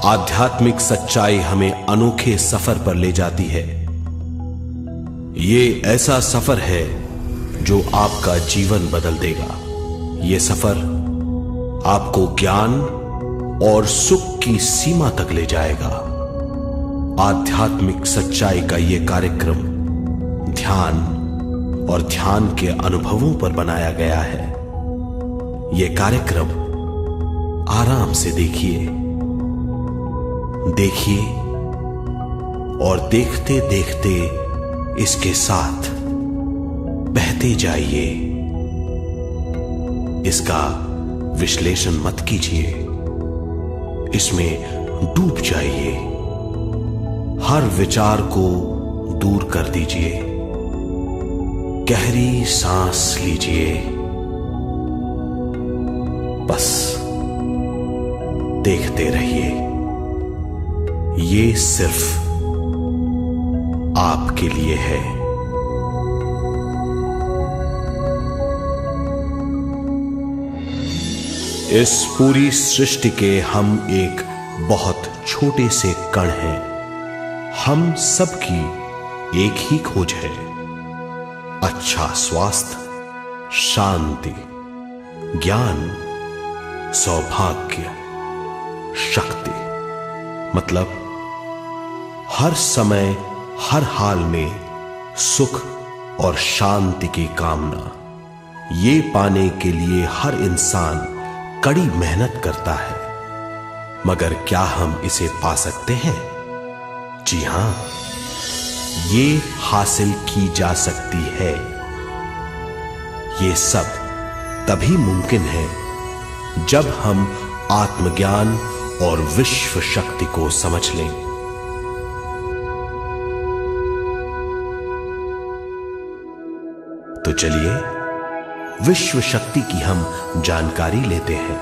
आध्यात्मिक सच्चाई हमें अनोखे सफर पर ले जाती है। ये ऐसा सफर है जो आपका जीवन बदल देगा। ये सफर आपको ज्ञान और सुख की सीमा तक ले जाएगा। आध्यात्मिक सच्चाई का ये कार्यक्रम ध्यान और ध्यान के अनुभवों पर बनाया गया है। ये कार्यक्रम आराम से देखिए और देखते देखते इसके साथ बहते जाइए। इसका विश्लेषण मत कीजिए, इसमें डूब जाइए। हर विचार को दूर कर दीजिए। गहरी सांस लीजिए। बस देखते रहिए। ये सिर्फ आपके लिए है। इस पूरी सृष्टि के हम एक बहुत छोटे से कण हैं। हम सबकी एक ही खोज है, अच्छा स्वास्थ्य, शांति, ज्ञान, सौभाग्य, शक्ति। मतलब हर समय हर हाल में सुख और शांति की कामना। ये पाने के लिए हर इंसान कड़ी मेहनत करता है, मगर क्या हम इसे पा सकते हैं? जी हां, ये हासिल की जा सकती है। ये सब तभी मुमकिन है जब हम आत्मज्ञान और विश्व शक्ति को समझ लें। तो चलिए विश्व शक्ति की हम जानकारी लेते हैं।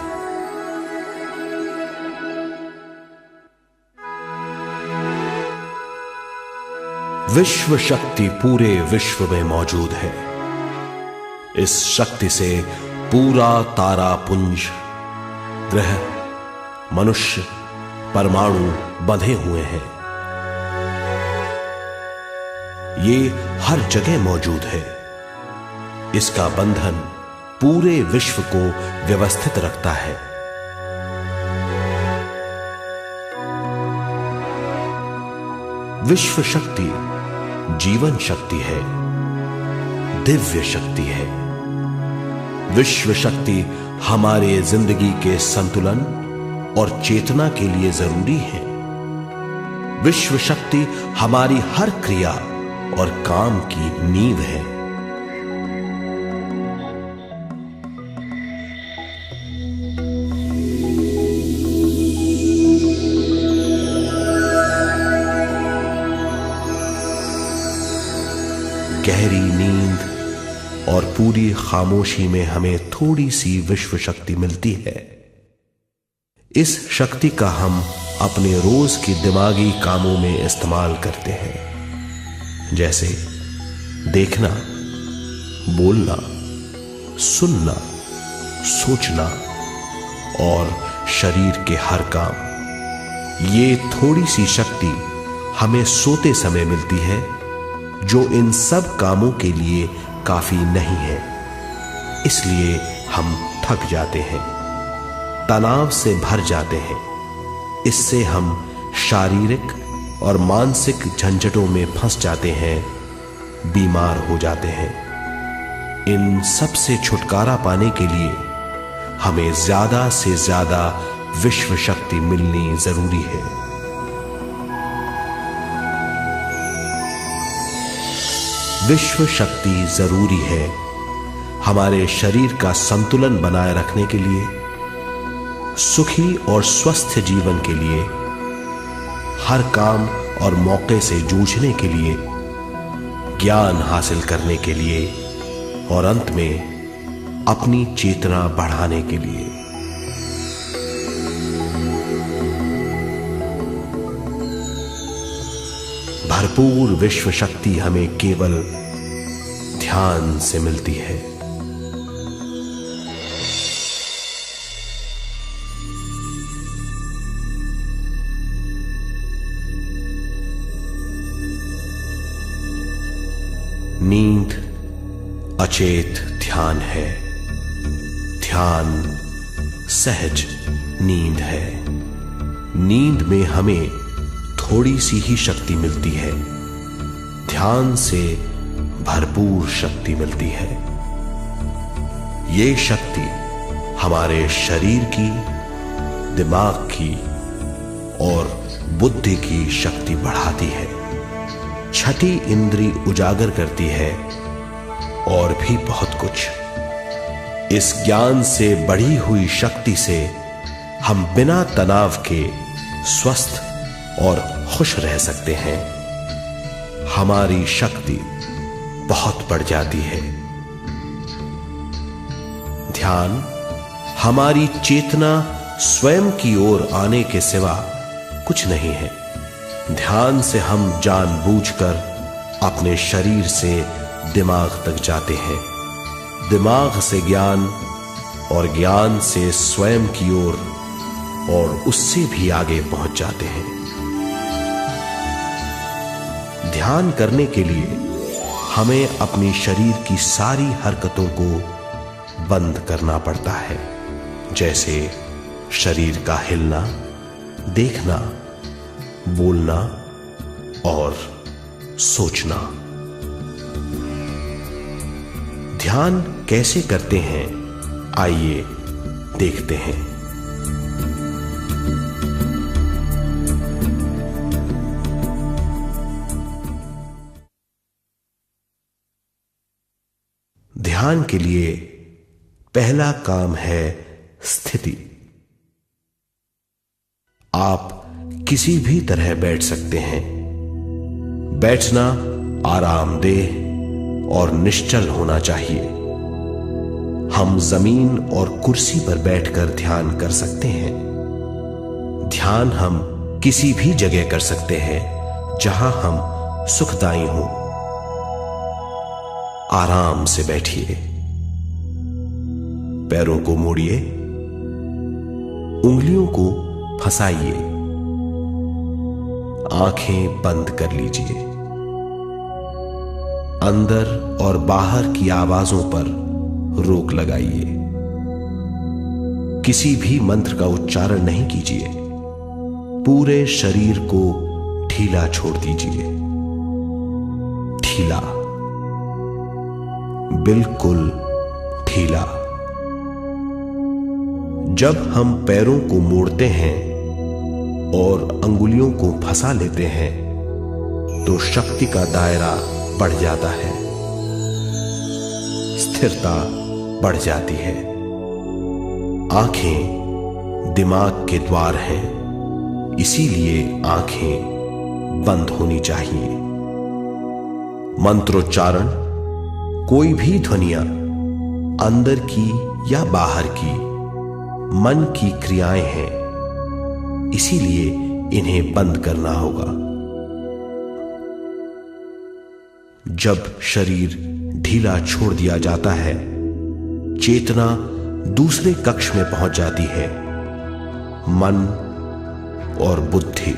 विश्व शक्ति पूरे विश्व में मौजूद है। इस शक्ति से पूरा तारापुंज, ग्रह, मनुष्य, परमाणु बंधे हुए हैं। ये हर जगह मौजूद है। इसका बंधन पूरे विश्व को व्यवस्थित रखता है। विश्व शक्ति जीवन शक्ति है, दिव्य शक्ति है। विश्व शक्ति हमारे जिंदगी के संतुलन और चेतना के लिए जरूरी है। विश्व शक्ति हमारी हर क्रिया और काम की नींव है। गहरी नींद और पूरी खामोशी में हमें थोड़ी सी विश्व शक्ति मिलती है। इस शक्ति का हम अपने रोज के दिमागी कामों में इस्तेमाल करते हैं, जैसे देखना, बोलना, सुनना, सोचना और शरीर के हर काम। ये थोड़ी सी शक्ति हमें सोते समय मिलती है, जो इन सब कामों के लिए काफी नहीं है। इसलिए हम थक जाते हैं, तनाव से भर जाते हैं। इससे हम शारीरिक और मानसिक झंझटों में फंस जाते हैं, बीमार हो जाते हैं। इन सब से छुटकारा पाने के लिए हमें ज्यादा से ज्यादा विश्व शक्ति मिलनी जरूरी है। विश्व शक्ति जरूरी है हमारे शरीर का संतुलन बनाए रखने के लिए, सुखी और स्वस्थ जीवन के लिए, हर काम और मौके से जूझने के लिए, ज्ञान हासिल करने के लिए और अंत में अपनी चेतना बढ़ाने के लिए। भरपूर विश्व शक्ति हमें केवल ध्यान से मिलती है। अचेत ध्यान है। ध्यान सहज नींद है। नींद में हमें थोड़ी सी ही शक्ति मिलती है, ध्यान से भरपूर शक्ति मिलती है। ये शक्ति हमारे शरीर की, दिमाग की और बुद्धि की शक्ति बढ़ाती है। छठी इंद्री उजागर करती है और भी बहुत कुछ। इस ज्ञान से बढ़ी हुई शक्ति से हम बिना तनाव के स्वस्थ और खुश रह सकते हैं। हमारी शक्ति बहुत बढ़ जाती है। ध्यान हमारी चेतना स्वयं की ओर आने के सिवा कुछ नहीं है। ध्यान से हम जानबूझकर अपने शरीर से दिमाग तक जाते हैं, दिमाग से ज्ञान और ज्ञान से स्वयं की ओर और उससे भी आगे पहुंच जाते हैं। ध्यान करने के लिए हमें अपनी शरीर की सारी हरकतों को बंद करना पड़ता है, जैसे शरीर का हिलना, देखना, बोलना और सोचना। ध्यान कैसे करते हैं, आइए देखते हैं। ध्यान के लिए पहला काम है स्थिति। आप किसी भी तरह बैठ सकते हैं। बैठना आरामदेह और निश्चल होना चाहिए। हम जमीन और कुर्सी पर बैठकर ध्यान कर सकते हैं। ध्यान हम किसी भी जगह कर सकते हैं जहां हम सुखदायी हों। आराम से बैठिए, पैरों को मोड़िए, उंगलियों को फंसाइए, आंखें बंद कर लीजिए। अंदर और बाहर की आवाजों पर रोक लगाइए। किसी भी मंत्र का उच्चारण नहीं कीजिए। पूरे शरीर को ढीला छोड़ दीजिए। ढीला, बिल्कुल ढीला। जब हम पैरों को मोड़ते हैं और अंगुलियों को फंसा लेते हैं तो शक्ति का दायरा बढ़ जाता है, स्थिरता बढ़ जाती है। आंखें दिमाग के द्वार हैं, इसीलिए आंखें बंद होनी चाहिए। मंत्रोच्चारण, कोई भी ध्वनियां अंदर की या बाहर की मन की क्रियाएं हैं, इसीलिए इन्हें बंद करना होगा। जब शरीर ढीला छोड़ दिया जाता है, चेतना दूसरे कक्ष में पहुंच जाती है। मन और बुद्धि।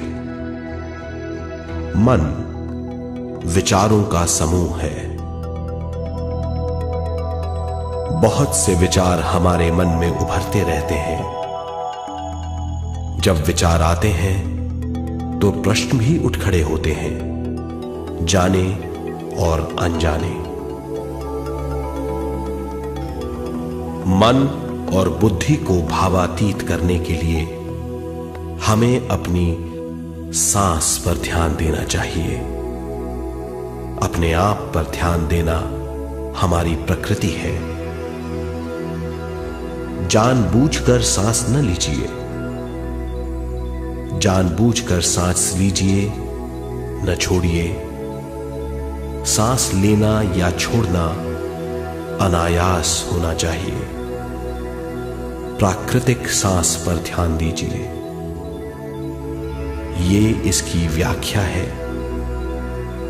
मन विचारों का समूह है। बहुत से विचार हमारे मन में उभरते रहते हैं। जब विचार आते हैं तो प्रश्न भी उठ खड़े होते हैं, जाने और अनजाने। मन और बुद्धि को भावातीत करने के लिए हमें अपनी सांस पर ध्यान देना चाहिए। अपने आप पर ध्यान देना हमारी प्रकृति है। जानबूझकर सांस न लीजिए। जानबूझकर सांस लीजिए, न छोड़िए। सांस लेना या छोड़ना अनायास होना चाहिए। प्राकृतिक सांस पर ध्यान दीजिए। ये इसकी व्याख्या है,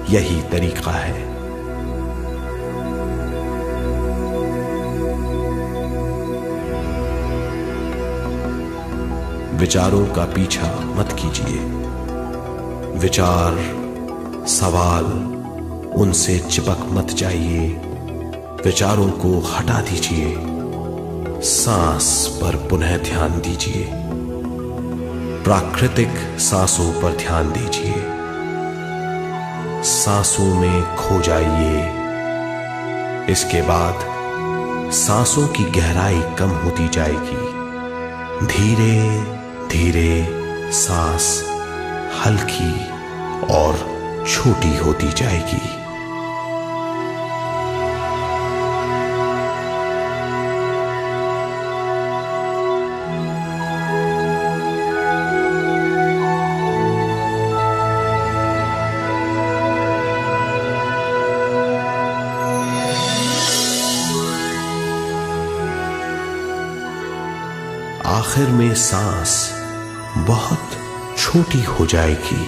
यही तरीका है। विचारों का पीछा मत कीजिए। विचार, सवाल, उनसे चिपक मत जाइए। विचारों को हटा दीजिए। सांस पर पुनः ध्यान दीजिए। प्राकृतिक सांसों पर ध्यान दीजिए। सांसों में खो जाइए। इसके बाद सांसों की गहराई कम होती जाएगी। धीरे धीरे सांस हल्की और छोटी होती जाएगी। आखिर में सांस बहुत छोटी हो जाएगी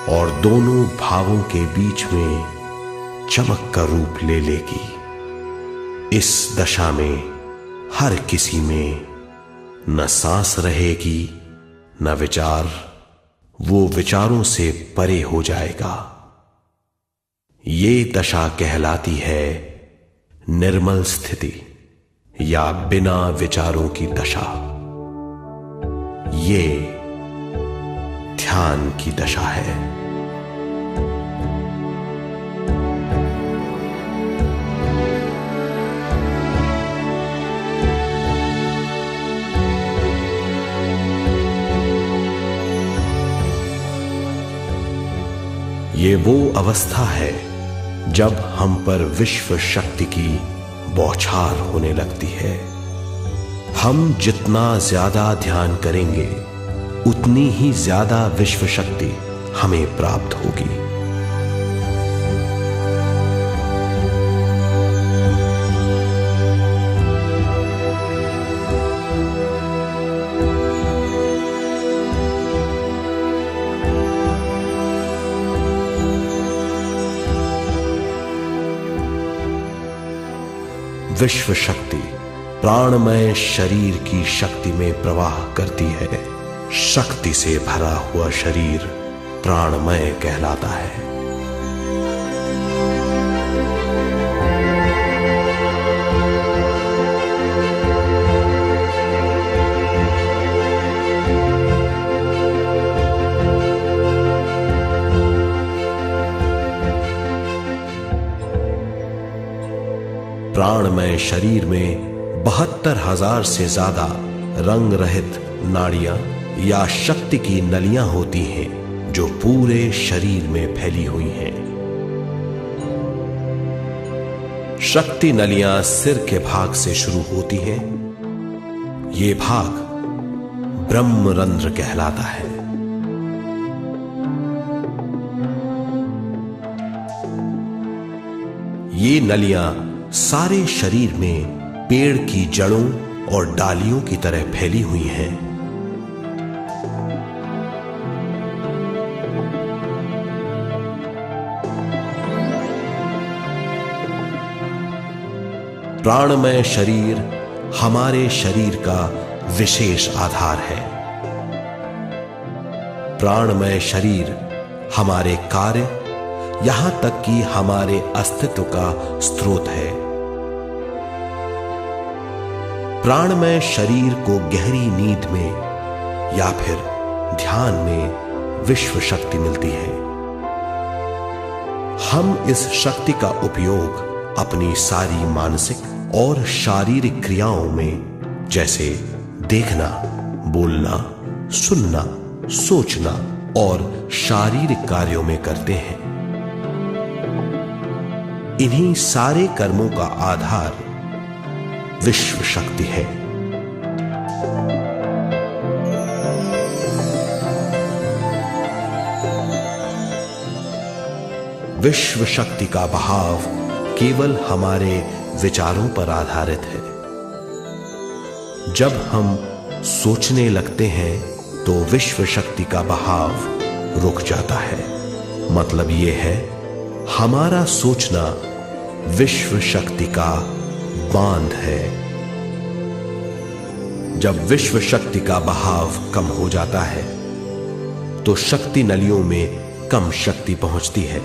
और दोनों भावों के बीच में चमक का रूप ले लेगी। इस दशा में हर किसी में न सांस रहेगी न विचार। वो विचारों से परे हो जाएगा। ये दशा कहलाती है निर्मल स्थिति या बिना विचारों की दशा। ये ध्यान की दशा है। ये वो अवस्था है जब हम पर विश्व शक्ति की बौछार होने लगती है। हम जितना ज्यादा ध्यान करेंगे उतनी ही ज्यादा विश्व शक्ति हमें प्राप्त होगी। विश्व शक्ति प्राणमय शरीर की शक्ति में प्रवाह करती है। शक्ति से भरा हुआ शरीर प्राणमय कहलाता है। प्राणमय शरीर में 72,000 से ज्यादा रंग रहित नाड़ियां या शक्ति की नलियां होती हैं जो पूरे शरीर में फैली हुई हैं। शक्ति नलियां सिर के भाग से शुरू होती हैं। ये भाग ब्रह्मरंध्र कहलाता है। ये नलियां सारे शरीर में पेड़ की जड़ों और डालियों की तरह फैली हुई हैं। प्राणमय शरीर हमारे शरीर का विशेष आधार है। प्राणमय शरीर हमारे कार्य यहां तक कि हमारे अस्तित्व का स्रोत है। प्राणमय शरीर को गहरी नींद में या फिर ध्यान में विश्व शक्ति मिलती है। हम इस शक्ति का उपयोग अपनी सारी मानसिक और शारीरिक क्रियाओं में जैसे देखना, बोलना, सुनना, सोचना और शारीरिक कार्यों में करते हैं। इन्हीं सारे कर्मों का आधार विश्व शक्ति है। विश्व शक्ति का बहाव केवल हमारे विचारों पर आधारित है। जब हम सोचने लगते हैं तो विश्व शक्ति का बहाव रुक जाता है। मतलब यह है, हमारा सोचना विश्व शक्ति का बांध है। जब विश्व शक्ति का बहाव कम हो जाता है तो शक्ति नलियों में कम शक्ति पहुंचती है।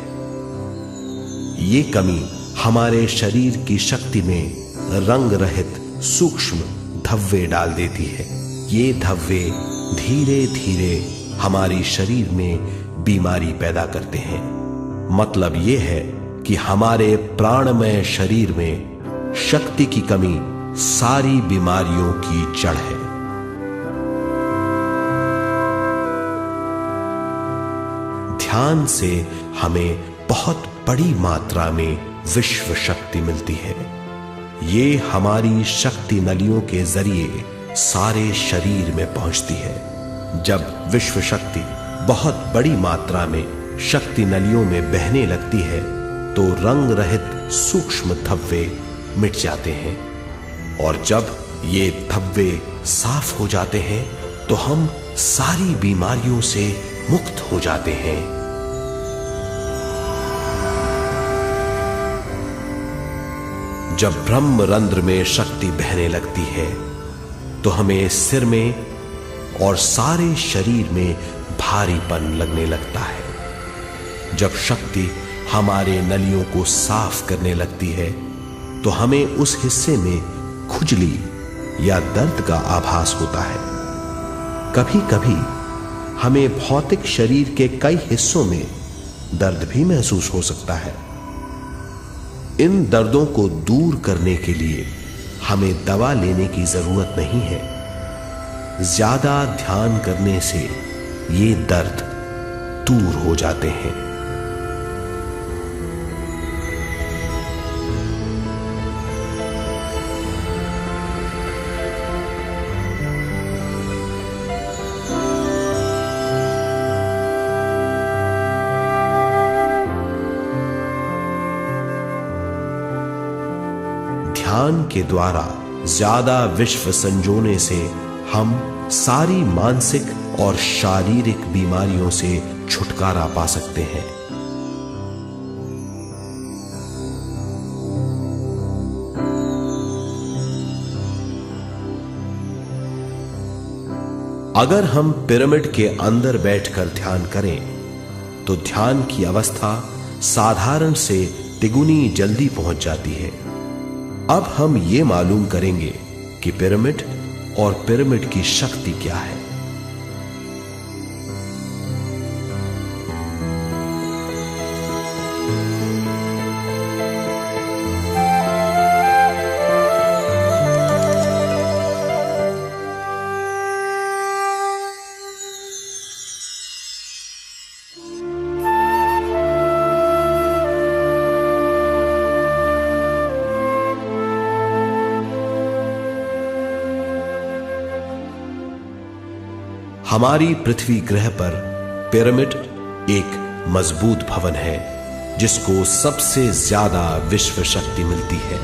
ये कमी हमारे शरीर की शक्ति में रंग रहित सूक्ष्म धब्बे डाल देती है। ये धब्बे धीरे धीरे हमारी शरीर में बीमारी पैदा करते हैं। मतलब यह है कि हमारे प्राणमय शरीर में शक्ति की कमी सारी बीमारियों की जड़ है। ध्यान से हमें बहुत बड़ी मात्रा में विश्व शक्ति मिलती है। ये हमारी शक्ति नलियों के जरिए सारे शरीर में पहुंचती है। जब विश्व शक्ति बहुत बड़ी मात्रा में शक्ति नलियों में बहने लगती है तो रंग रहित सूक्ष्म धब्बे मिट जाते हैं, और जब ये धब्बे साफ हो जाते हैं तो हम सारी बीमारियों से मुक्त हो जाते हैं। जब ब्रह्म रंध्र में शक्ति बहने लगती है तो हमें सिर में और सारे शरीर में भारीपन लगने लगता है। जब शक्ति हमारे नलियों को साफ करने लगती है तो हमें उस हिस्से में खुजली या दर्द का आभास होता है। कभी कभी हमें भौतिक शरीर के कई हिस्सों में दर्द भी महसूस हो सकता है। इन दर्दों को दूर करने के लिए हमें दवा लेने की जरूरत नहीं है। ज्यादा ध्यान करने से ये दर्द दूर हो जाते हैं। ध्यान के द्वारा ज्यादा विश्व संजोने से हम सारी मानसिक और शारीरिक बीमारियों से छुटकारा पा सकते हैं। अगर हम पिरामिड के अंदर बैठकर ध्यान करें तो ध्यान की अवस्था साधारण से तिगुनी जल्दी पहुंच जाती है। अब हम ये मालूम करेंगे कि पिरामिड और पिरामिड की शक्ति क्या है। हमारी पृथ्वी ग्रह पर पिरामिड एक मजबूत भवन है जिसको सबसे ज्यादा विश्व शक्ति मिलती है।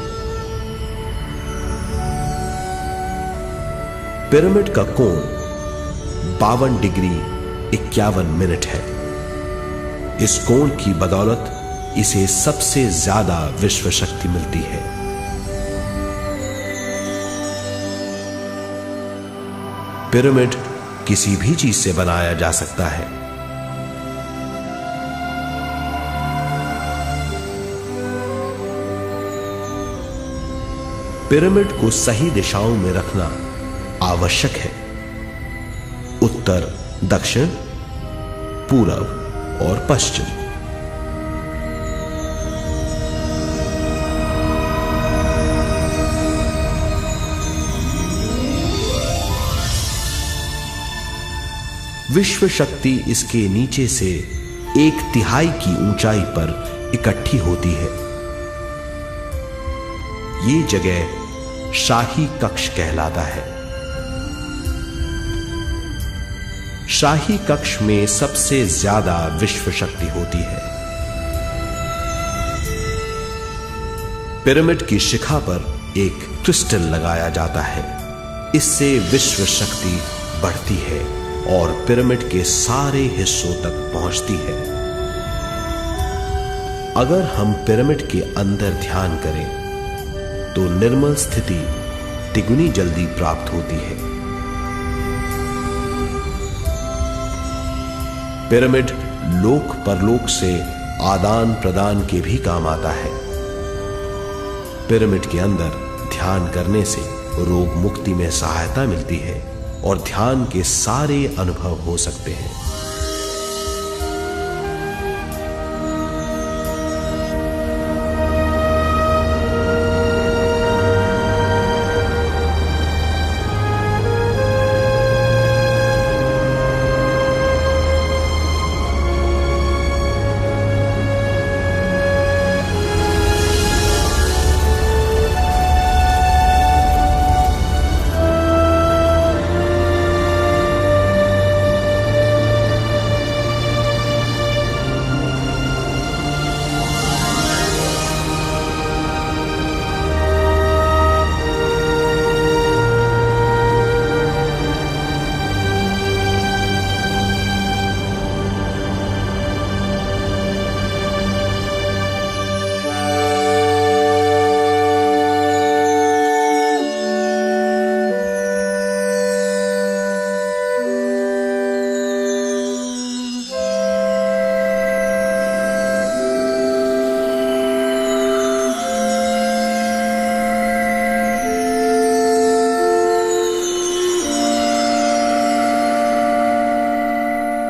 पिरामिड का कोण 52 डिग्री 51 मिनट है। इस कोण की बदौलत इसे सबसे ज्यादा विश्व शक्ति मिलती है। पिरामिड किसी भी चीज से बनाया जा सकता है। पिरामिड को सही दिशाओं में रखना आवश्यक है। उत्तर, दक्षिण, पूरब और पश्चिम। विश्व शक्ति इसके नीचे से 1/3 की ऊंचाई पर इकट्ठी होती है। ये जगह शाही कक्ष कहलाता है। शाही कक्ष में सबसे ज्यादा विश्व शक्ति होती है। पिरामिड की शिखा पर एक क्रिस्टल लगाया जाता है। इससे विश्व शक्ति बढ़ती है और पिरामिड के सारे हिस्सों तक पहुंचती है। अगर हम पिरामिड के अंदर ध्यान करें तो निर्मल स्थिति तिगुनी जल्दी प्राप्त होती है। पिरामिड लोक परलोक से आदान प्रदान के भी काम आता है। पिरामिड के अंदर ध्यान करने से रोग मुक्ति में सहायता मिलती है और ध्यान के सारे अनुभव हो सकते हैं।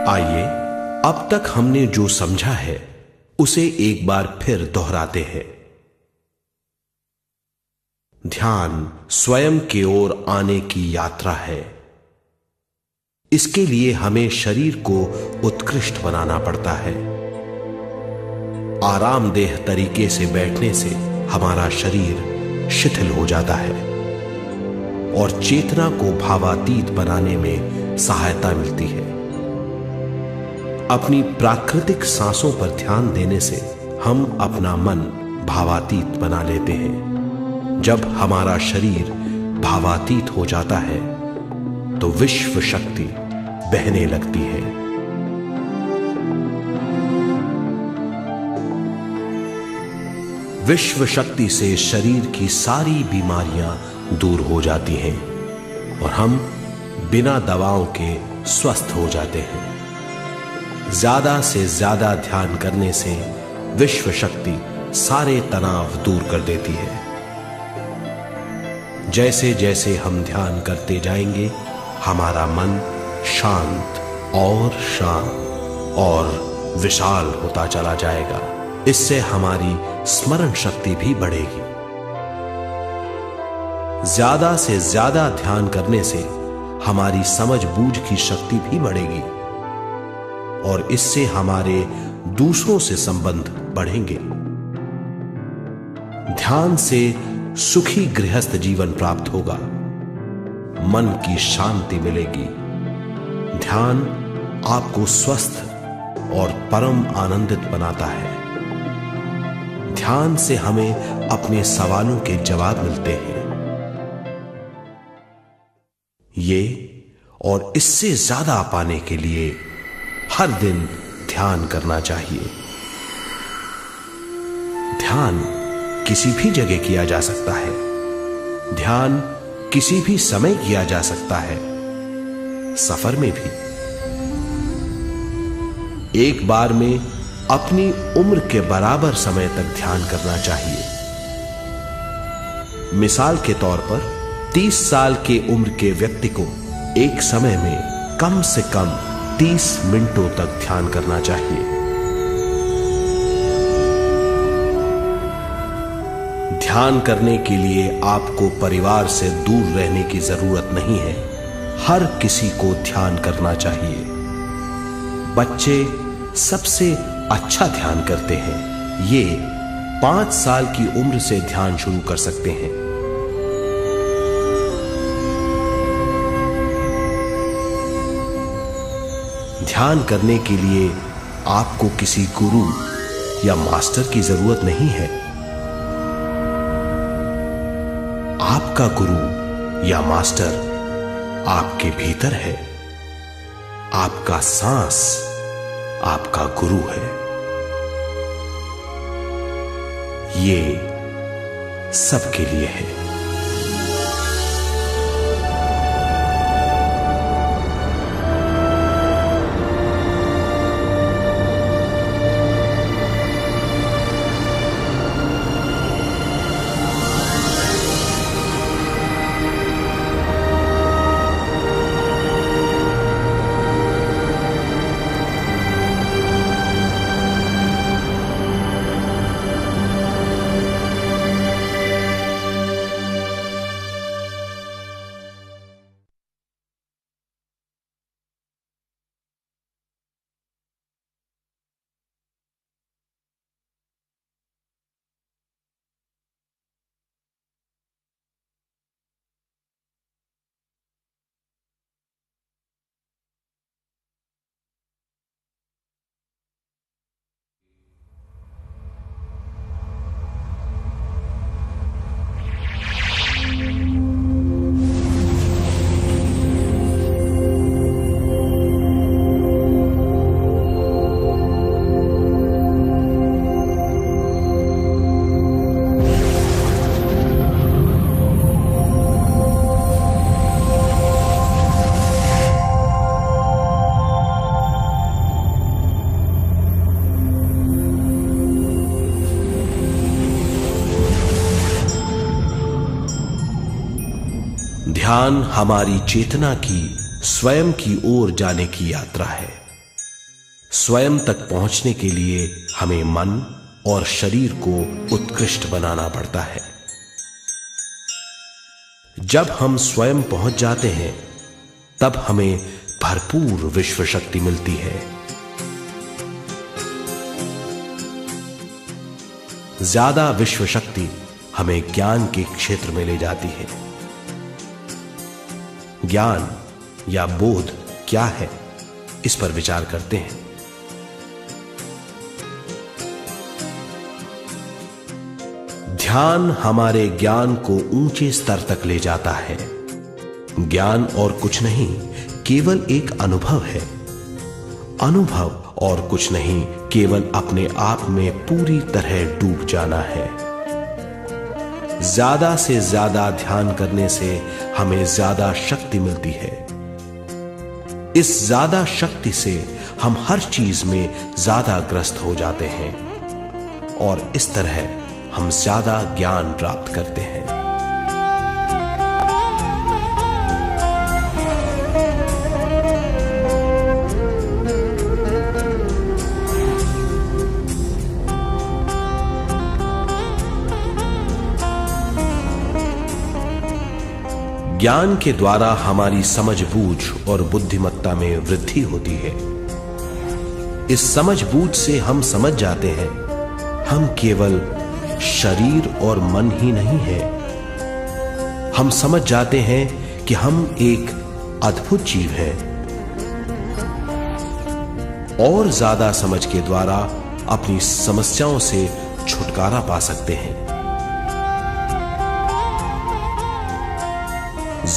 आइए अब तक हमने जो समझा है उसे एक बार फिर दोहराते हैं। ध्यान स्वयं की ओर आने की यात्रा है। इसके लिए हमें शरीर को उत्कृष्ट बनाना पड़ता है। आरामदेह तरीके से बैठने से हमारा शरीर शिथिल हो जाता है और चेतना को भावातीत बनाने में सहायता मिलती है। अपनी प्राकृतिक सांसों पर ध्यान देने से हम अपना मन भावातीत बना लेते हैं। जब हमारा शरीर भावातीत हो जाता है तो विश्व शक्ति बहने लगती है। विश्व शक्ति से शरीर की सारी बीमारियां दूर हो जाती हैं और हम बिना दवाओं के स्वस्थ हो जाते हैं। ज्यादा से ज्यादा ध्यान करने से विश्व शक्ति सारे तनाव दूर कर देती है। जैसे जैसे हम ध्यान करते जाएंगे हमारा मन शांत और विशाल होता चला जाएगा। इससे हमारी स्मरण शक्ति भी बढ़ेगी। ज्यादा से ज्यादा ध्यान करने से हमारी समझ बूझ की शक्ति भी बढ़ेगी और इससे हमारे दूसरों से संबंध बढ़ेंगे। ध्यान से सुखी गृहस्थ जीवन प्राप्त होगा, मन की शांति मिलेगी। ध्यान आपको स्वस्थ और परम आनंदित बनाता है। ध्यान से हमें अपने सवालों के जवाब मिलते हैं। ये और इससे ज्यादा पाने के लिए हर दिन ध्यान करना चाहिए। ध्यान किसी भी जगह किया जा सकता है। ध्यान किसी भी समय किया जा सकता है, सफर में भी। एक बार में अपनी उम्र के बराबर समय तक ध्यान करना चाहिए। मिसाल के तौर पर 30 साल के उम्र के व्यक्ति को एक समय में कम से कम 30 मिनटों तक ध्यान करना चाहिए। ध्यान करने के लिए आपको परिवार से दूर रहने की जरूरत नहीं है। हर किसी को ध्यान करना चाहिए। बच्चे सबसे अच्छा ध्यान करते हैं। ये 5 साल की उम्र से ध्यान शुरू कर सकते हैं। ध्यान करने के लिए आपको किसी गुरु या मास्टर की जरूरत नहीं है। आपका गुरु या मास्टर आपके भीतर है। आपका सांस आपका गुरु है। ये सबके लिए है। ध्यान हमारी चेतना की स्वयं की ओर जाने की यात्रा है। स्वयं तक पहुंचने के लिए हमें मन और शरीर को उत्कृष्ट बनाना पड़ता है। जब हम स्वयं पहुंच जाते हैं तब हमें भरपूर विश्व शक्ति मिलती है। ज्यादा विश्व शक्ति हमें ज्ञान के क्षेत्र में ले जाती है। ज्ञान या बोध क्या है, इस पर विचार करते हैं। ध्यान हमारे ज्ञान को ऊंचे स्तर तक ले जाता है। ज्ञान और कुछ नहीं, केवल एक अनुभव है। अनुभव और कुछ नहीं, केवल अपने आप में पूरी तरह डूब जाना है। ज्यादा से ज्यादा ध्यान करने से हमें ज्यादा शक्ति मिलती है। इस ज्यादा शक्ति से हम हर चीज में ज्यादा ग्रस्त हो जाते हैं और इस तरह हम ज्यादा ज्ञान प्राप्त करते हैं। ज्ञान के द्वारा हमारी समझबूझ और बुद्धिमत्ता में वृद्धि होती है। इस समझबूझ से हम समझ जाते हैं हम केवल शरीर और मन ही नहीं है। हम समझ जाते हैं कि हम एक अद्भुत जीव हैं। और ज्यादा समझ के द्वारा अपनी समस्याओं से छुटकारा पा सकते हैं।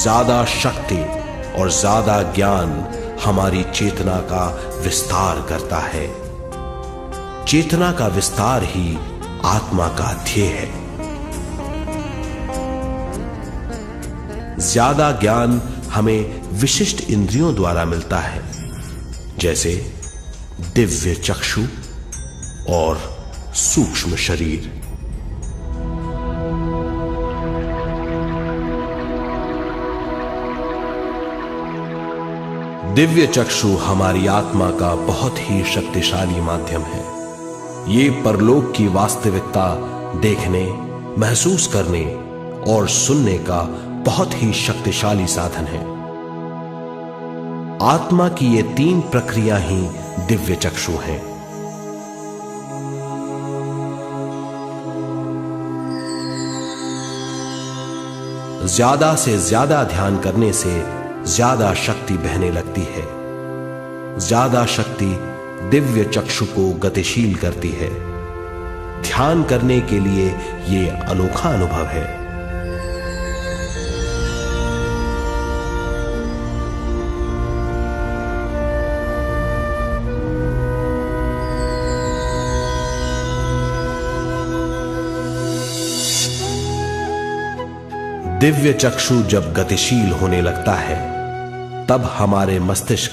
ज्यादा शक्ति और ज्यादा ज्ञान हमारी चेतना का विस्तार करता है। चेतना का विस्तार ही आत्मा का ध्येय है। ज्यादा ज्ञान हमें विशिष्ट इंद्रियों द्वारा मिलता है, जैसे दिव्य चक्षु और सूक्ष्म शरीर। दिव्य चक्षु हमारी आत्मा का बहुत ही शक्तिशाली माध्यम है। ये परलोक की वास्तविकता देखने, महसूस करने और सुनने का बहुत ही शक्तिशाली साधन है। आत्मा की ये तीन प्रक्रिया ही दिव्य चक्षु हैं। ज्यादा से ज्यादा ध्यान करने से ज्यादा शक्ति बहने लगती है। ज्यादा शक्ति दिव्य चक्षु को गतिशील करती है। ध्यान करने के लिए यह अनोखा अनुभव है। दिव्य चक्षु जब गतिशील होने लगता है तब हमारे मस्तिष्क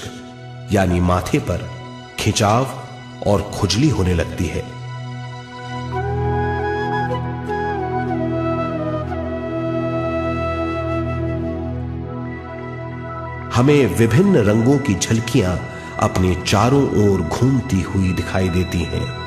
यानी माथे पर खिंचाव और खुजली होने लगती है। हमें विभिन्न रंगों की झलकियां अपने चारों ओर घूमती हुई दिखाई देती हैं।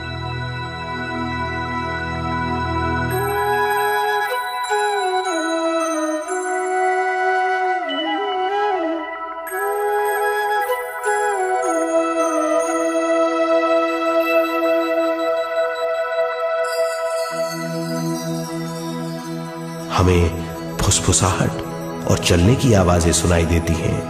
हमें फुसफुसाहट और चलने की आवाजें सुनाई देती हैं।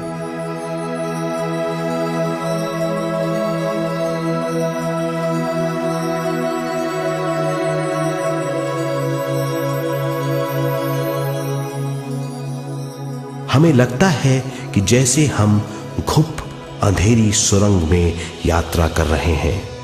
हमें लगता है कि जैसे हम घुप अंधेरी सुरंग में यात्रा कर रहे हैं।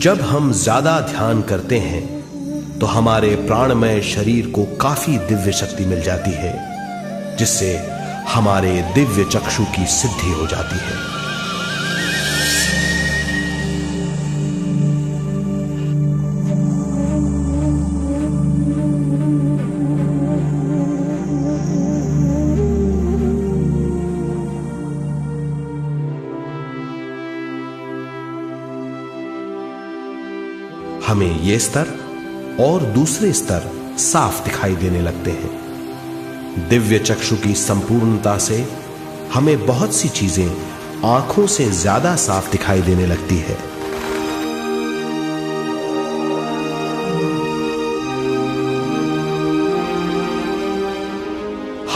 जब हम ज्यादा ध्यान करते हैं तो हमारे प्राणमय शरीर को काफी दिव्य शक्ति मिल जाती है, जिससे हमारे दिव्य चक्षु की सिद्धि हो जाती है। हमें ये स्तर और दूसरे स्तर साफ दिखाई देने लगते हैं। दिव्य चक्षु की संपूर्णता से हमें बहुत सी चीजें आंखों से ज्यादा साफ दिखाई देने लगती है।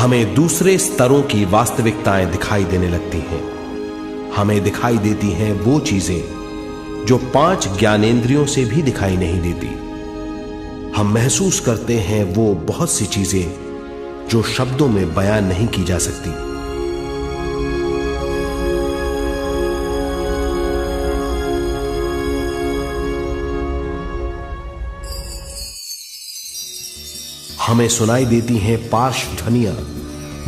हमें दूसरे स्तरों की वास्तविकताएं दिखाई देने लगती हैं। हमें दिखाई देती हैं वो चीजें जो 5 ज्ञानेंद्रियों से भी दिखाई नहीं देती। हम महसूस करते हैं वो बहुत सी चीजें जो शब्दों में बयान नहीं की जा सकती। हमें सुनाई देती हैं पार्श्व ध्वनियां,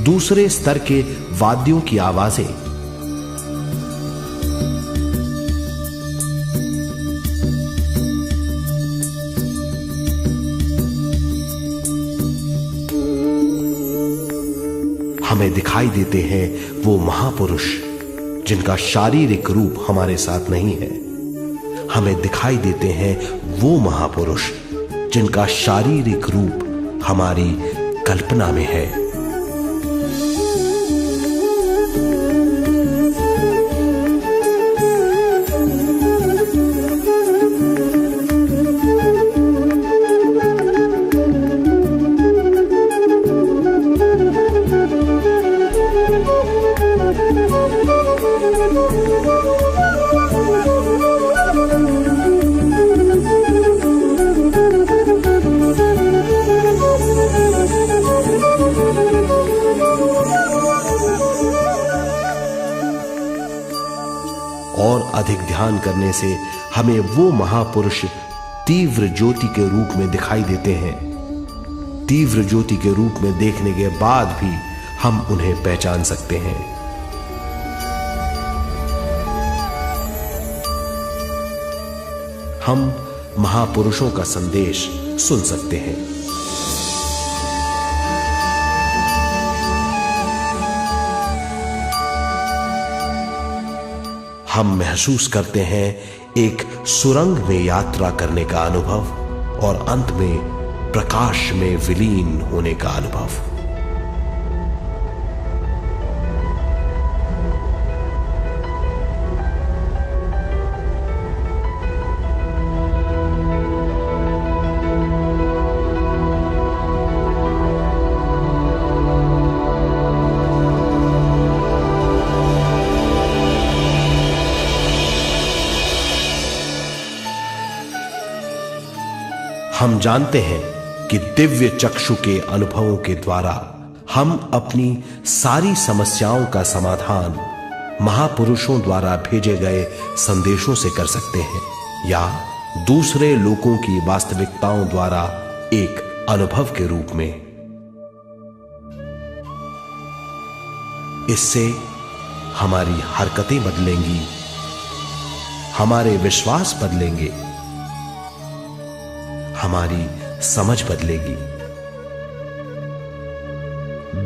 दूसरे स्तर के वाद्यों की आवाजें। हमें दिखाई देते हैं वो महापुरुष जिनका शारीरिक रूप हमारे साथ नहीं है। हमें दिखाई देते हैं वो महापुरुष जिनका शारीरिक रूप हमारी कल्पना में है। और अधिक ध्यान करने से हमें वो महापुरुष तीव्र ज्योति के रूप में दिखाई देते हैं। तीव्र ज्योति के रूप में देखने के बाद भी हम उन्हें पहचान सकते हैं। हम महापुरुषों का संदेश सुन सकते हैं। हम महसूस करते हैं एक सुरंग में यात्रा करने का अनुभव और अंत में प्रकाश में विलीन होने का अनुभव। हम जानते हैं कि दिव्य चक्षु के अनुभवों के द्वारा हम अपनी सारी समस्याओं का समाधान महापुरुषों द्वारा भेजे गए संदेशों से कर सकते हैं या दूसरे लोगों की वास्तविकताओं द्वारा एक अनुभव के रूप में। इससे हमारी हरकतें बदलेंगी, हमारे विश्वास बदलेंगे, हमारी समझ बदलेगी।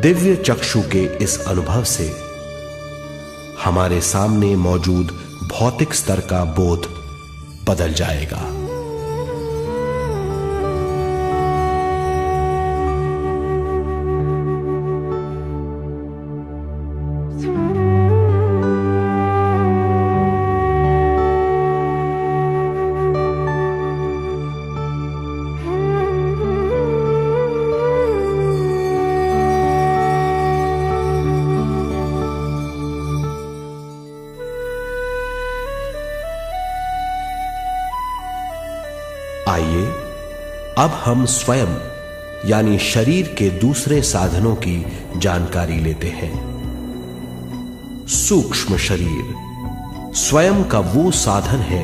दिव्य चक्षु के इस अनुभव से हमारे सामने मौजूद भौतिक स्तर का बोध बदल जाएगा। आइए अब हम स्वयं यानी शरीर के दूसरे साधनों की जानकारी लेते हैं। सूक्ष्म शरीर स्वयं का वो साधन है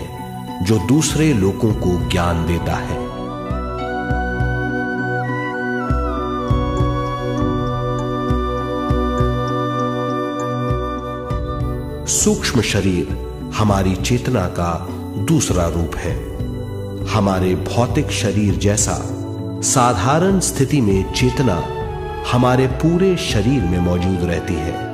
जो दूसरे लोगों को ज्ञान देता है। सूक्ष्म शरीर हमारी चेतना का दूसरा रूप है। हमारे भौतिक शरीर जैसा साधारण स्थिति में चेतना हमारे पूरे शरीर में मौजूद रहती है।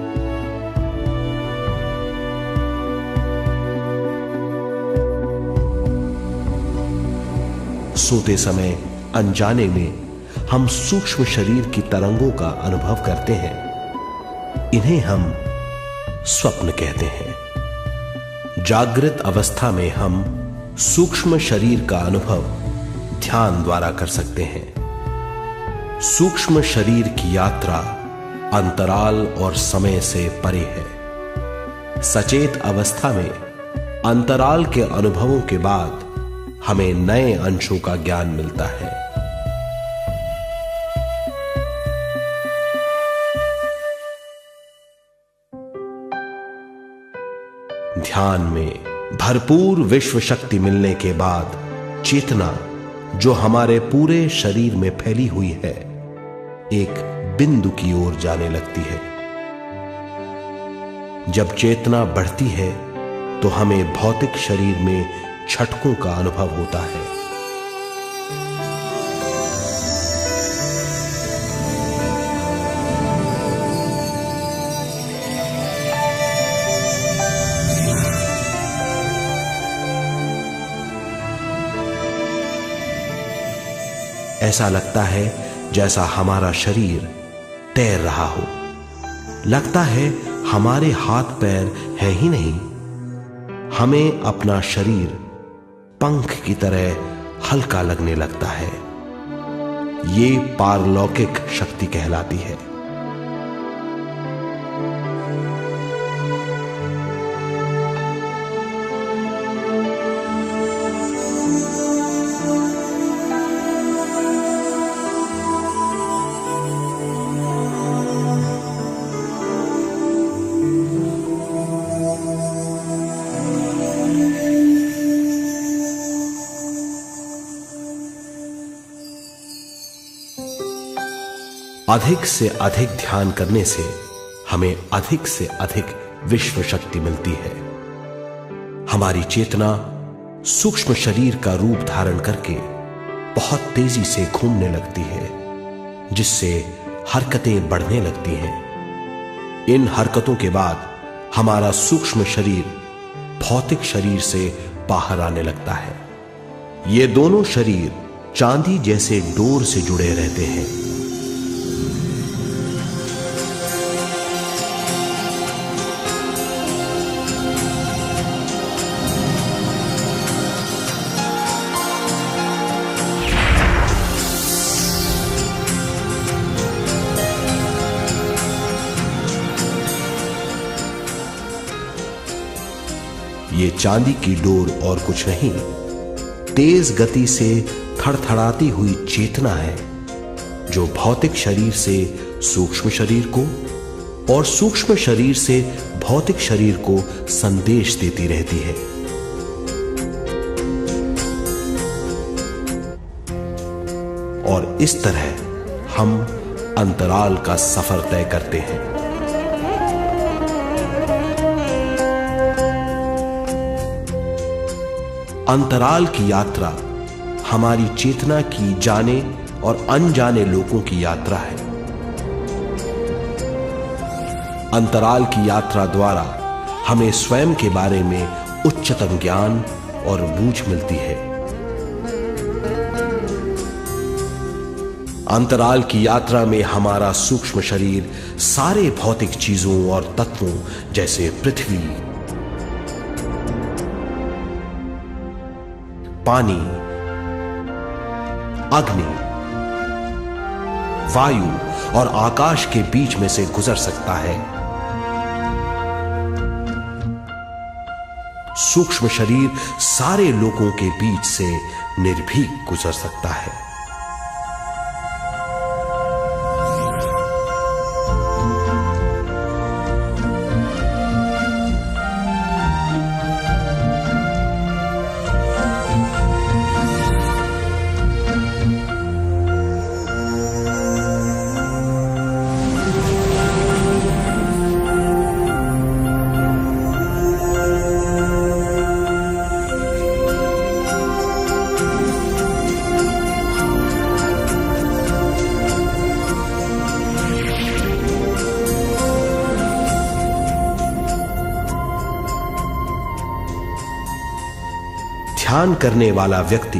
सोते समय अनजाने में हम सूक्ष्म शरीर की तरंगों का अनुभव करते हैं। इन्हें हम स्वप्न कहते हैं। जागृत अवस्था में हम सूक्ष्म शरीर का अनुभव ध्यान द्वारा कर सकते हैं। सूक्ष्म शरीर की यात्रा अंतराल और समय से परे है। सचेत अवस्था में अंतराल के अनुभवों के बाद हमें नए अंशों का ज्ञान मिलता है। ध्यान में भरपूर विश्व शक्ति मिलने के बाद चेतना जो हमारे पूरे शरीर में फैली हुई है, एक बिंदु की ओर जाने लगती है। जब चेतना बढ़ती है तो हमें भौतिक शरीर में झटकों का अनुभव होता है। ऐसा लगता है जैसा हमारा शरीर तैर रहा हो। लगता है हमारे हाथ पैर है ही नहीं। हमें अपना शरीर पंख की तरह हल्का लगने लगता है। ये पारलौकिक शक्ति कहलाती है। अधिक से अधिक ध्यान करने से हमें अधिक से अधिक विश्व शक्ति मिलती है। हमारी चेतना सूक्ष्म शरीर का रूप धारण करके बहुत तेजी से घूमने लगती है, जिससे हरकतें बढ़ने लगती हैं। इन हरकतों के बाद हमारा सूक्ष्म शरीर भौतिक शरीर से बाहर आने लगता है। ये दोनों शरीर चांदी जैसे डोर से जुड़े रहते हैं। ये चांदी की डोर और कुछ नहीं, तेज गति से थड़थड़ाती हुई चेतना है, जो भौतिक शरीर से सूक्ष्म शरीर को और सूक्ष्म शरीर से भौतिक शरीर को संदेश देती रहती है। और इस तरह हम अंतराल का सफर तय करते हैं। अंतराल की यात्रा हमारी चेतना की जाने और अनजाने लोगों की यात्रा है। अंतराल की यात्रा द्वारा हमें स्वयं के बारे में उच्चतम ज्ञान और बूझ मिलती है। अंतराल की यात्रा में हमारा सूक्ष्म शरीर सारे भौतिक चीजों और तत्वों जैसे पृथ्वी, पानी, अग्नि, वायु और आकाश के बीच में से गुजर सकता है। सूक्ष्म शरीर सारे लोगों के बीच से निर्भीक गुजर सकता है। ध्यान करने वाला व्यक्ति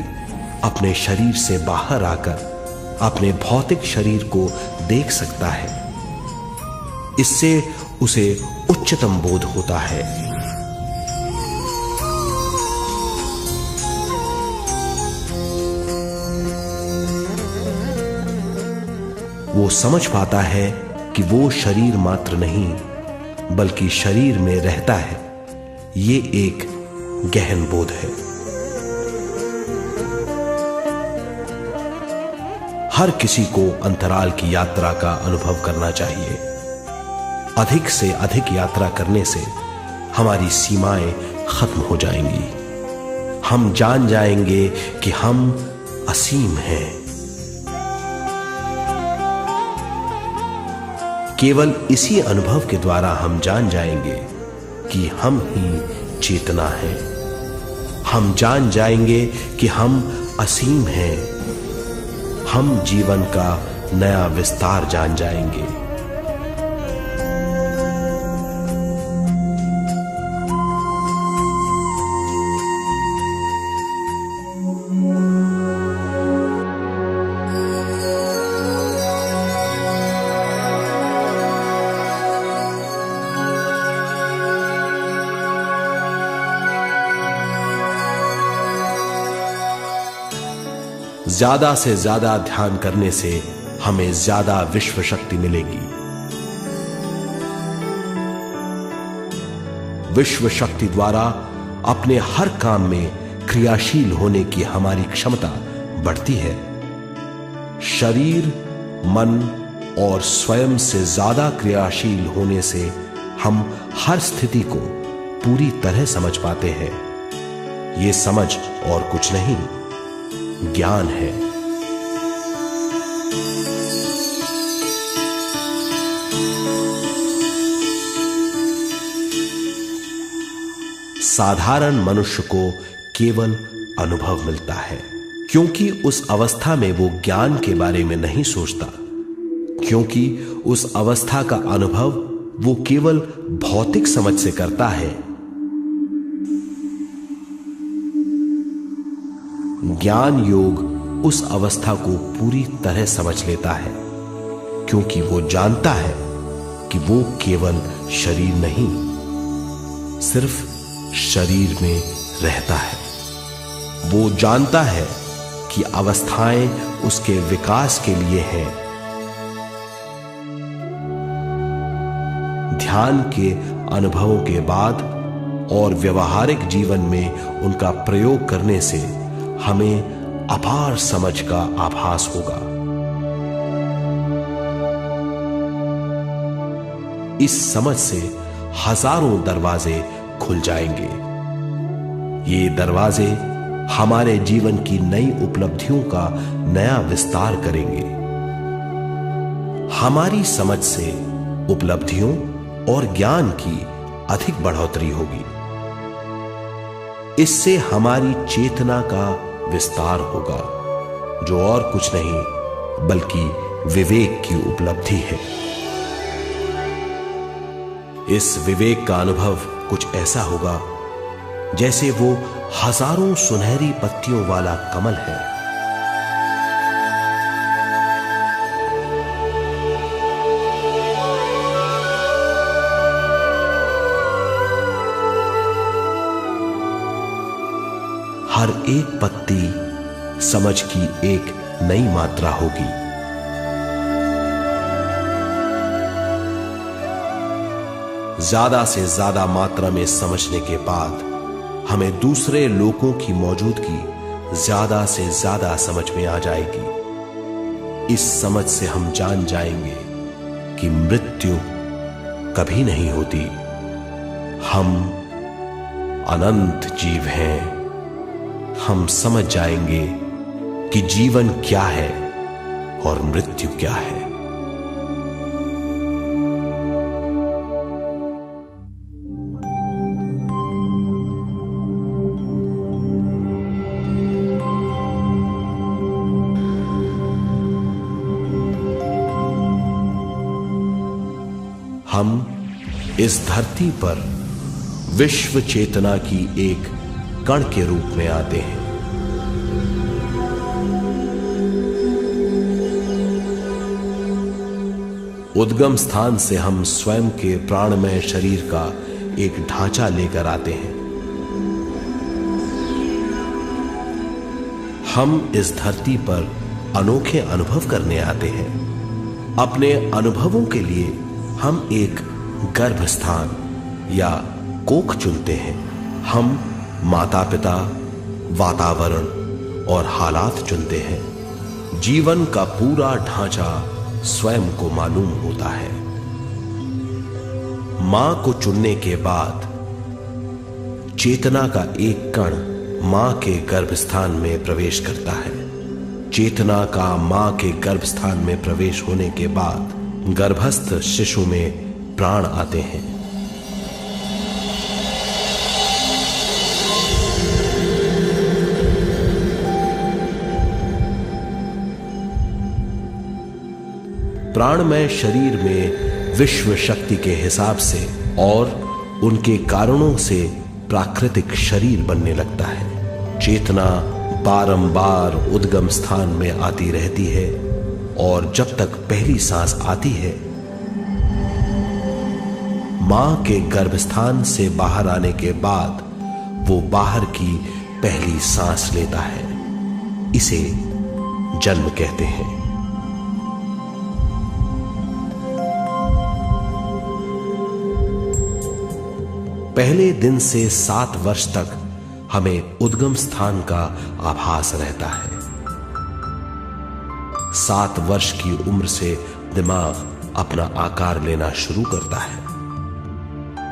अपने शरीर से बाहर आकर अपने भौतिक शरीर को देख सकता है। इससे उसे उच्चतम बोध होता है। वो समझ पाता है कि वो शरीर मात्र नहीं बल्कि शरीर में रहता है। ये एक गहन बोध है। हर किसी को अंतराल की यात्रा का अनुभव करना चाहिए। अधिक से अधिक यात्रा करने से हमारी सीमाएं खत्म हो जाएंगी। हम जान जाएंगे कि हम असीम हैं। केवल इसी अनुभव के द्वारा हम जान जाएंगे कि हम ही चेतना है। हम जान जाएंगे कि हम असीम हैं। हम जीवन का नया विस्तार जान जाएंगे। ज्यादा से ज्यादा ध्यान करने से हमें ज्यादा विश्व शक्ति मिलेगी। विश्व शक्ति द्वारा अपने हर काम में क्रियाशील होने की हमारी क्षमता बढ़ती है। शरीर, मन और स्वयं से ज्यादा क्रियाशील होने से हम हर स्थिति को पूरी तरह समझ पाते हैं। ये समझ और कुछ नहीं, ज्ञान है। साधारण मनुष्य को केवल अनुभव मिलता है, क्योंकि उस अवस्था में वो ज्ञान के बारे में नहीं सोचता, क्योंकि उस अवस्था का अनुभव वो केवल भौतिक समझ से करता है। ज्ञान योग उस अवस्था को पूरी तरह समझ लेता है, क्योंकि वो जानता है कि वो केवल शरीर नहीं, सिर्फ शरीर में रहता है। वो जानता है कि अवस्थाएं उसके विकास के लिए हैं। ध्यान के अनुभवों के बाद और व्यवहारिक जीवन में उनका प्रयोग करने से हमें अपार समझ का आभास होगा। इस समझ से हजारों दरवाजे खुल जाएंगे। ये दरवाजे हमारे जीवन की नई उपलब्धियों का नया विस्तार करेंगे। हमारी समझ से उपलब्धियों और ज्ञान की अधिक बढ़ोतरी होगी। इससे हमारी चेतना का विस्तार होगा, जो और कुछ नहीं बल्कि विवेक की उपलब्धि है। इस विवेक का अनुभव कुछ ऐसा होगा जैसे वो हजारों सुनहरी पत्तियों वाला कमल है। हर एक पत्ती समझ की एक नई मात्रा होगी। ज्यादा से ज्यादा मात्रा में समझने के बाद हमें दूसरे लोगों की मौजूदगी ज्यादा से ज्यादा समझ में आ जाएगी। इस समझ से हम जान जाएंगे कि मृत्यु कभी नहीं होती। हम अनंत जीव हैं। हम समझ जाएंगे कि जीवन क्या है और मृत्यु क्या है। हम इस धरती पर विश्व चेतना की एक कण के रूप में आते हैं। उद्गम स्थान से हम स्वयं के प्राणमय शरीर का एक ढांचा लेकर आते हैं। हम इस धरती पर अनोखे अनुभव करने आते हैं। अपने अनुभवों के लिए हम एक गर्भ स्थान या कोख चुनते हैं। हम माता पिता, वातावरण और हालात चुनते हैं। जीवन का पूरा ढांचा स्वयं को मालूम होता है। मां को चुनने के बाद चेतना का एक कण मां के गर्भस्थान में प्रवेश करता है। चेतना का मां के गर्भस्थान में प्रवेश होने के बाद गर्भस्थ शिशु में प्राण आते हैं। प्राणमय शरीर में विश्व शक्ति के हिसाब से और उनके कारणों से प्राकृतिक शरीर बनने लगता है। चेतना बारंबार उद्गम स्थान में आती रहती है और जब तक पहली सांस आती है, मां के गर्भस्थान से बाहर आने के बाद वो बाहर की पहली सांस लेता है। इसे जन्म कहते हैं। पहले दिन से 7 वर्ष तक हमें उद्गम स्थान का आभास रहता है। 7 वर्ष की उम्र से दिमाग अपना आकार लेना शुरू करता है।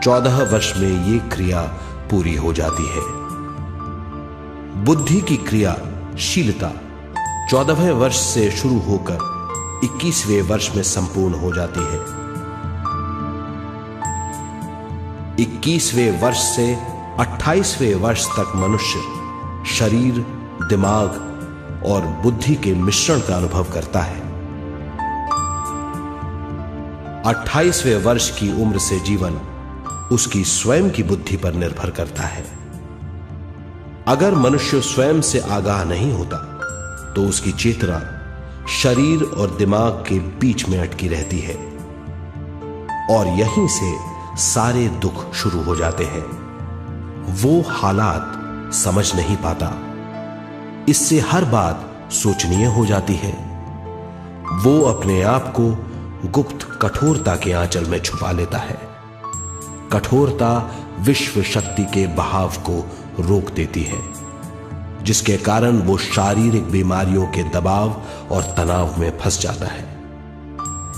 14 वर्ष में यह क्रिया पूरी हो जाती है। बुद्धि की क्रियाशीलता 14वें वर्ष से शुरू होकर 21वें वर्ष में संपूर्ण हो जाती है। 21वें वर्ष से 28वें वर्ष तक मनुष्य शरीर, दिमाग और बुद्धि के मिश्रण का अनुभव करता है। 28वें वर्ष की उम्र से जीवन उसकी स्वयं की बुद्धि पर निर्भर करता है। अगर मनुष्य स्वयं से आगाह नहीं होता तो उसकी चेतना शरीर और दिमाग के बीच में अटकी रहती है और यहीं से सारे दुख शुरू हो जाते हैं। वो हालात समझ नहीं पाता, इससे हर बात सोचनीय हो जाती है। वो अपने आप को गुप्त कठोरता के आंचल में छुपा लेता है। कठोरता विश्व शक्ति के बहाव को रोक देती है, जिसके कारण वो शारीरिक बीमारियों के दबाव और तनाव में फंस जाता है।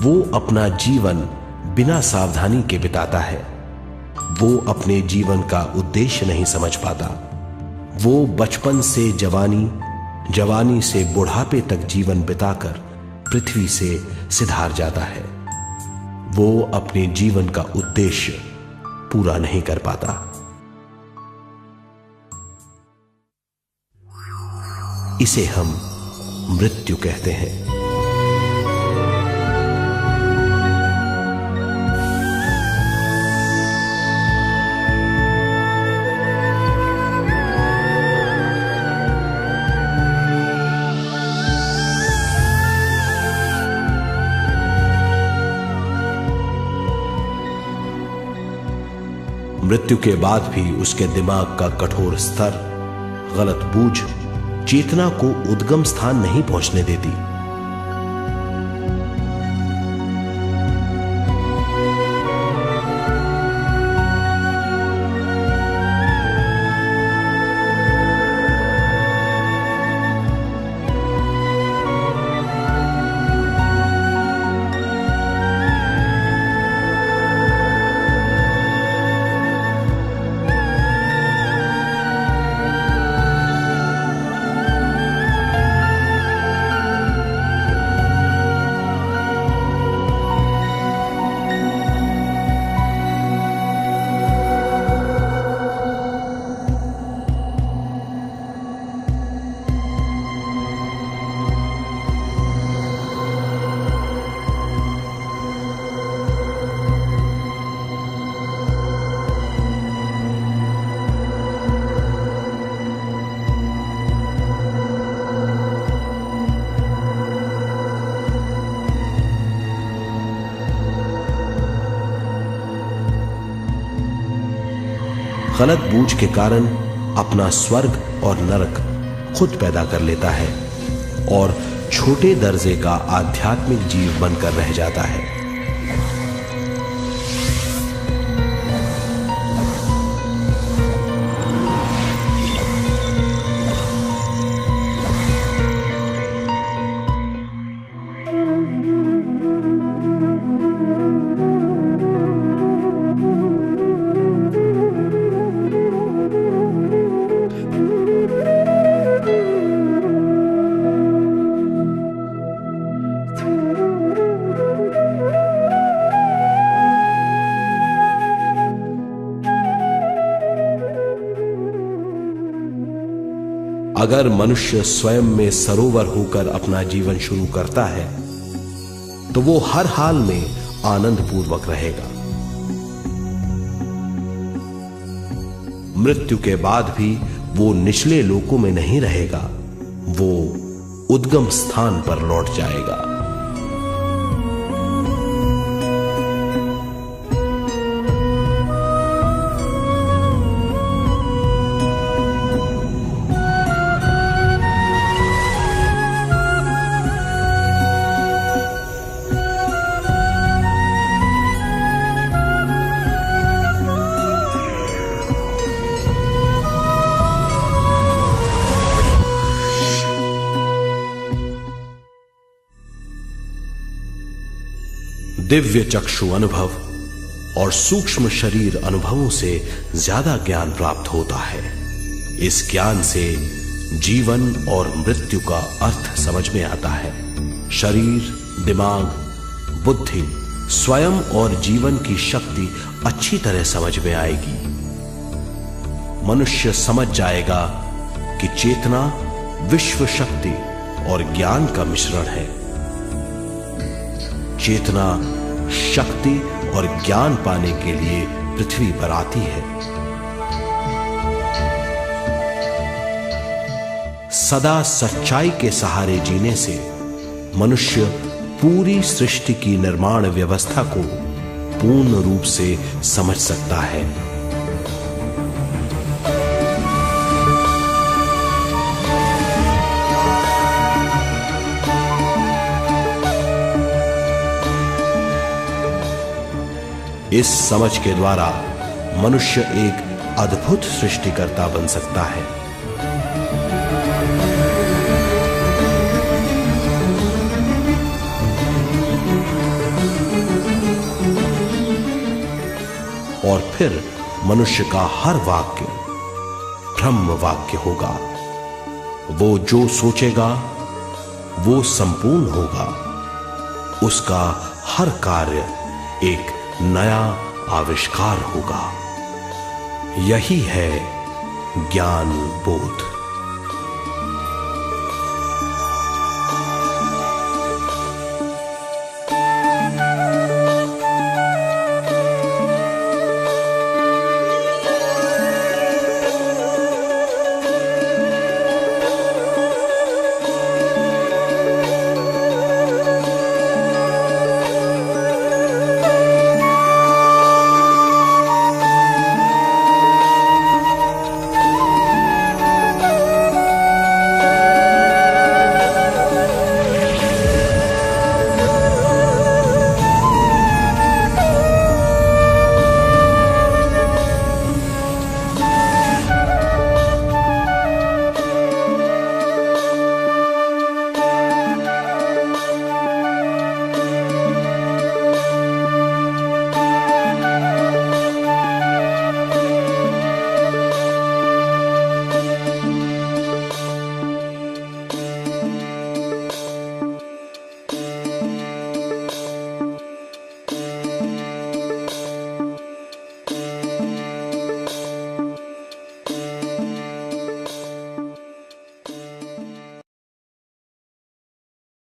वो अपना जीवन बिना सावधानी के बिताता है। वो अपने जीवन का उद्देश्य नहीं समझ पाता। वो बचपन से जवानी, जवानी से बुढ़ापे तक जीवन बिताकर पृथ्वी से सिधार जाता है। वो अपने जीवन का उद्देश्य पूरा नहीं कर पाता। इसे हम मृत्यु कहते हैं। मृत्यु के बाद भी उसके दिमाग का कठोर स्तर, गलत बूझ चेतना को उद्गम स्थान नहीं पहुंचने देती। गलत बूझ के कारण अपना स्वर्ग और नरक खुद पैदा कर लेता है और छोटे दर्जे का आध्यात्मिक जीव बनकर रह जाता है। अगर मनुष्य स्वयं में सरोवर होकर अपना जीवन शुरू करता है तो वो हर हाल में आनंद पूर्वक रहेगा। मृत्यु के बाद भी वो निचले लोकों में नहीं रहेगा, वो उद्गम स्थान पर लौट जाएगा। दिव्य चक्षु अनुभव और सूक्ष्म शरीर अनुभवों से ज्यादा ज्ञान प्राप्त होता है। इस ज्ञान से जीवन और मृत्यु का अर्थ समझ में आता है। शरीर, दिमाग, बुद्धि, स्वयं और जीवन की शक्ति अच्छी तरह समझ में आएगी। मनुष्य समझ जाएगा कि चेतना विश्व शक्ति और ज्ञान का मिश्रण है। चेतना शक्ति और ज्ञान पाने के लिए पृथ्वी पर आती है। सदा सच्चाई के सहारे जीने से मनुष्य पूरी सृष्टि की निर्माण व्यवस्था को पूर्ण रूप से समझ सकता है। इस समझ के द्वारा मनुष्य एक अद्भुत सृष्टिकर्ता बन सकता है। और फिर मनुष्य का हर वाक्य ब्रह्म वाक्य होगा। वो जो सोचेगा वो संपूर्ण होगा। उसका हर कार्य एक नया आविष्कार होगा। यही है ज्ञान बोध।